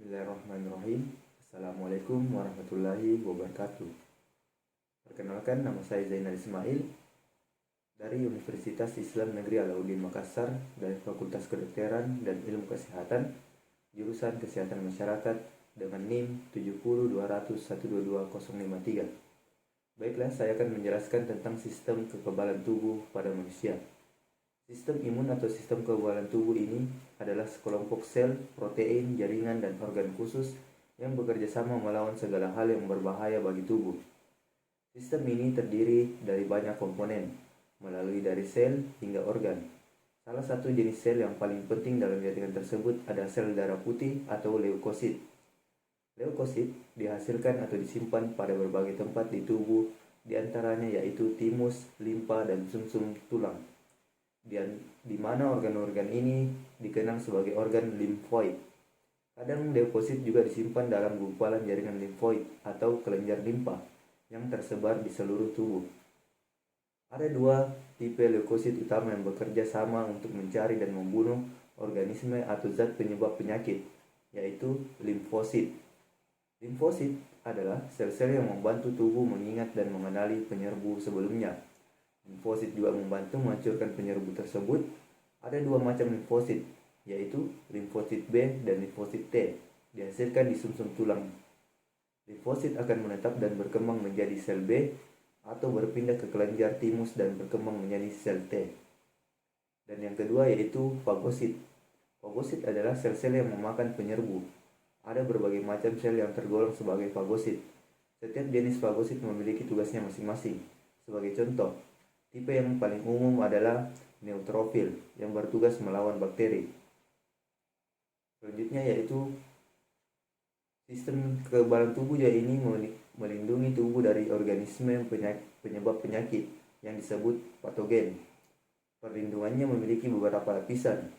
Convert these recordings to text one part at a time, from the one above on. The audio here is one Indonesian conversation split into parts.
Bismillahirrahmanirrahim. Assalamualaikum warahmatullahi wabarakatuh. Perkenalkan, nama saya Zainal Ismail dari Universitas Islam Negeri Alauddin Makassar dari Fakultas Kedokteran dan Ilmu Kesehatan, jurusan Kesehatan Masyarakat dengan NIM 7020121053. Baiklah, saya akan menjelaskan tentang sistem kekebalan tubuh pada manusia. Sistem imun atau sistem kekebalan tubuh ini adalah sekelompok sel, protein, jaringan, dan organ khusus yang bekerja sama melawan segala hal yang berbahaya bagi tubuh. Sistem ini terdiri dari banyak komponen, melalui dari sel hingga organ. Salah satu jenis sel yang paling penting dalam jaringan tersebut adalah sel darah putih atau leukosit. Leukosit dihasilkan atau disimpan pada berbagai tempat di tubuh, diantaranya yaitu timus, limpa, dan sumsum tulang. Di mana organ-organ ini dikenal sebagai organ limfoid. Kadang leukosit juga disimpan dalam gumpalan jaringan limfoid atau kelenjar limpa yang tersebar di seluruh tubuh. Ada dua tipe leukosit utama yang bekerja sama untuk mencari dan membunuh organisme atau zat penyebab penyakit, yaitu limfosit. Limfosit adalah sel-sel yang membantu tubuh mengingat dan mengenali penyerbu sebelumnya. Limfosit juga membantu menghancurkan penyerbu tersebut. Ada dua macam limfosit, yaitu limfosit B dan limfosit T, dihasilkan di sumsum tulang. Limfosit akan menetap dan berkembang menjadi sel B atau berpindah ke kelenjar timus dan berkembang menjadi sel T. Dan yang kedua yaitu fagosit. Fagosit adalah sel-sel yang memakan penyerbu. Ada berbagai macam sel yang tergolong sebagai fagosit. Setiap jenis fagosit memiliki tugasnya masing-masing. Sebagai contoh, tipe yang paling umum adalah neutrofil yang bertugas melawan bakteri. Selanjutnya yaitu sistem kekebalan tubuh ini melindungi tubuh dari organisme penyebab penyakit yang disebut patogen. Perlindungannya memiliki beberapa lapisan.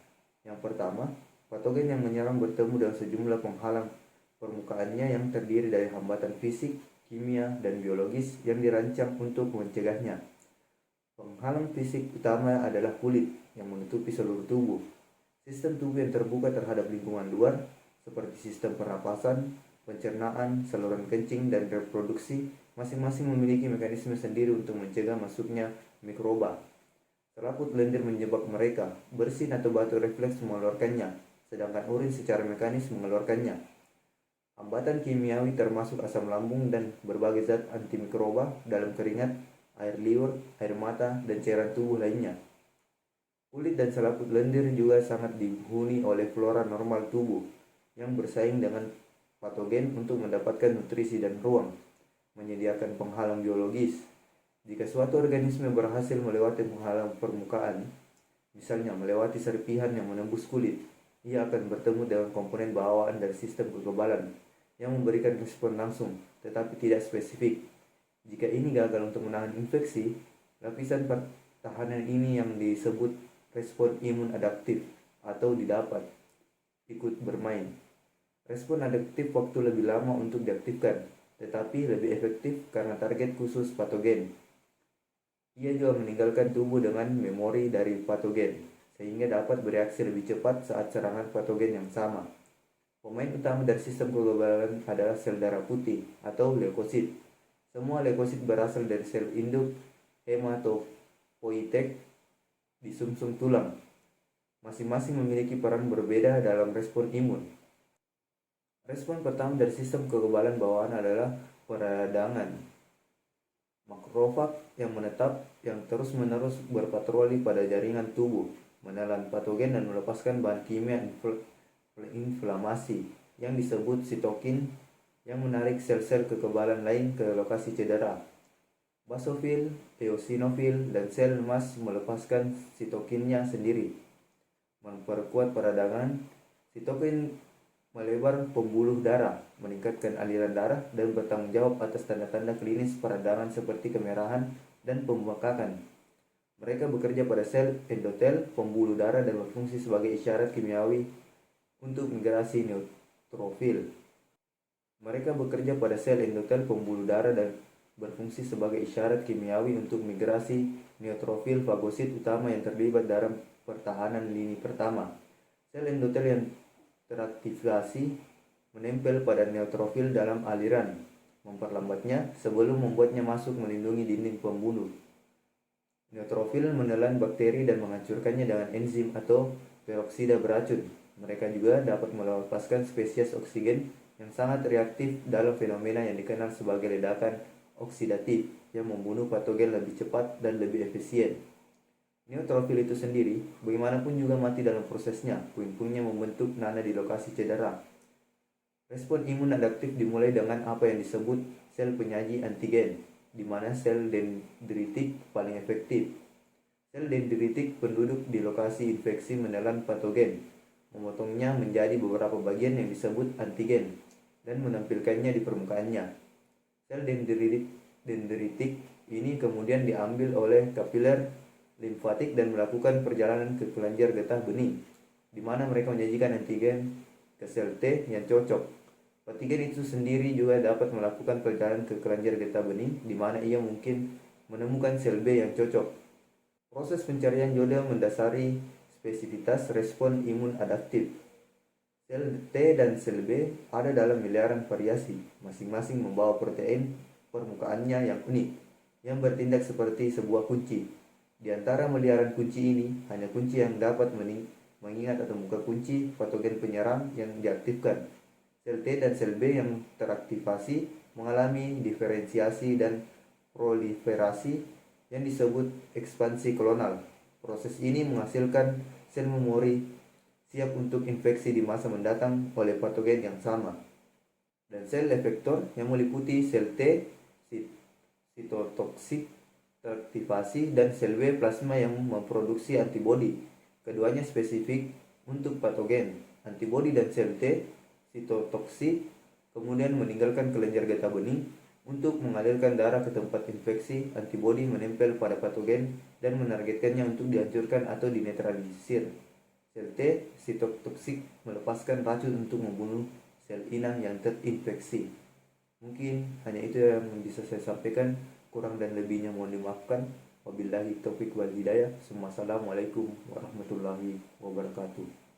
Yang pertama, patogen yang menyerang bertemu dengan sejumlah penghalang permukaannya yang terdiri dari hambatan fisik, kimia, dan biologis yang dirancang untuk mencegahnya. Penghalang fisik utama adalah kulit yang menutupi seluruh tubuh. Sistem tubuh yang terbuka terhadap lingkungan luar, seperti sistem pernapasan, pencernaan, saluran kencing, dan reproduksi, masing-masing memiliki mekanisme sendiri untuk mencegah masuknya mikroba. Selaput lendir menjebak mereka, bersin atau batu refleks mengeluarkannya, sedangkan urin secara mekanis mengeluarkannya. Hambatan kimiawi termasuk asam lambung dan berbagai zat antimikroba dalam keringat, air liur, air mata, dan cairan tubuh lainnya. Kulit dan selaput lendir juga sangat dihuni oleh flora normal tubuh yang bersaing dengan patogen untuk mendapatkan nutrisi dan ruang, menyediakan penghalang biologis. Jika suatu organisme berhasil melewati penghalang permukaan, misalnya melewati serpihan yang menembus kulit, ia akan bertemu dengan komponen bawaan dari sistem kekebalan yang memberikan respon langsung tetapi tidak spesifik. Jika ini gagal untuk menahan infeksi, lapisan pertahanan ini yang disebut respon imun adaptif atau didapat ikut bermain. Respon adaptif waktu lebih lama untuk diaktifkan, tetapi lebih efektif karena target khusus patogen. Ia juga meninggalkan tubuh dengan memori dari patogen, sehingga dapat bereaksi lebih cepat saat serangan patogen yang sama. Pemain utama dari sistem kekebalan adalah sel darah putih atau leukosit. Semua leukosit berasal dari sel induk hematopoietik di sumsum tulang. Masing-masing memiliki peran berbeda dalam respon imun. Respon pertama dari sistem kekebalan bawaan adalah peradangan. Makrofag yang menetap yang terus-menerus berpatroli pada jaringan tubuh, menelan patogen dan melepaskan bahan kimia inflamasi yang disebut sitokin yang menarik sel-sel kekebalan lain ke lokasi cedera. Basofil, eosinofil, dan sel emas melepaskan sitokinnya sendiri. Memperkuat peradangan, sitokin melebar pembuluh darah, meningkatkan aliran darah, dan bertanggung jawab atas tanda-tanda klinis peradangan seperti kemerahan dan pembengkakan. Mereka bekerja pada sel endotel pembuluh darah dan berfungsi sebagai isyarat kimiawi untuk migrasi neutrofil. Mereka bekerja pada sel endotel pembuluh darah dan berfungsi sebagai isyarat kimiawi untuk migrasi neutrofil fagosit utama yang terlibat dalam pertahanan lini pertama. Sel endotel yang teraktivasi menempel pada neutrofil dalam aliran, memperlambatnya sebelum membuatnya masuk melindungi dinding pembunuh. Neutrofil menelan bakteri dan menghancurkannya dengan enzim atau peroksida beracun. Mereka juga dapat melepaskan spesies oksigen yang sangat reaktif dalam fenomena yang dikenal sebagai ledakan oksidatif yang membunuh patogen lebih cepat dan lebih efisien. Neutrofil itu sendiri bagaimanapun juga mati dalam prosesnya. Puing-puingnya membentuk nanah di lokasi cedera. Respon imun adaptif dimulai dengan apa yang disebut sel penyaji antigen, di mana sel dendritik paling efektif. Sel dendritik penduduk di lokasi infeksi menelan patogen, memotongnya menjadi beberapa bagian yang disebut antigen, dan menampilkannya di permukaannya. Sel dendritik ini kemudian diambil oleh kapiler limfatik dan melakukan perjalanan ke kelenjar getah bening, di mana mereka menyajikan antigen ke sel T yang cocok. Patogen itu sendiri juga dapat melakukan perjalanan ke kelenjar getah bening, di mana ia mungkin menemukan sel B yang cocok. Proses pencarian juga mendasari spesifitas respon imun adaptif. Sel T dan sel B ada dalam miliaran variasi, masing-masing membawa protein permukaannya yang unik, yang bertindak seperti sebuah kunci. Di antara miliaran kunci ini, hanya kunci yang dapat mengingat atau membuka kunci patogen penyerang yang diaktifkan. Sel T dan sel B yang teraktivasi mengalami diferensiasi dan proliferasi yang disebut ekspansi klonal. Proses ini menghasilkan sel memori siap untuk infeksi di masa mendatang oleh patogen yang sama. Dan sel efektor yang meliputi sel T, sitotoksik teraktivasi, dan sel B plasma yang memproduksi antibodi. Keduanya spesifik untuk patogen. Antibodi dan sel T sitotoksik kemudian meninggalkan kelenjar getah bening untuk mengalirkan darah ke tempat infeksi. Antibodi menempel pada patogen dan menargetkannya untuk dihancurkan atau dinetralisir. Sel T sitotoksik melepaskan racun untuk membunuh sel inang yang terinfeksi. Mungkin hanya itu yang bisa saya sampaikan. Kurang dan lebihnya mohon dimaafkan. Wabillahi taufiq wal hidayah. Assalamualaikum warahmatullahi wabarakatuh.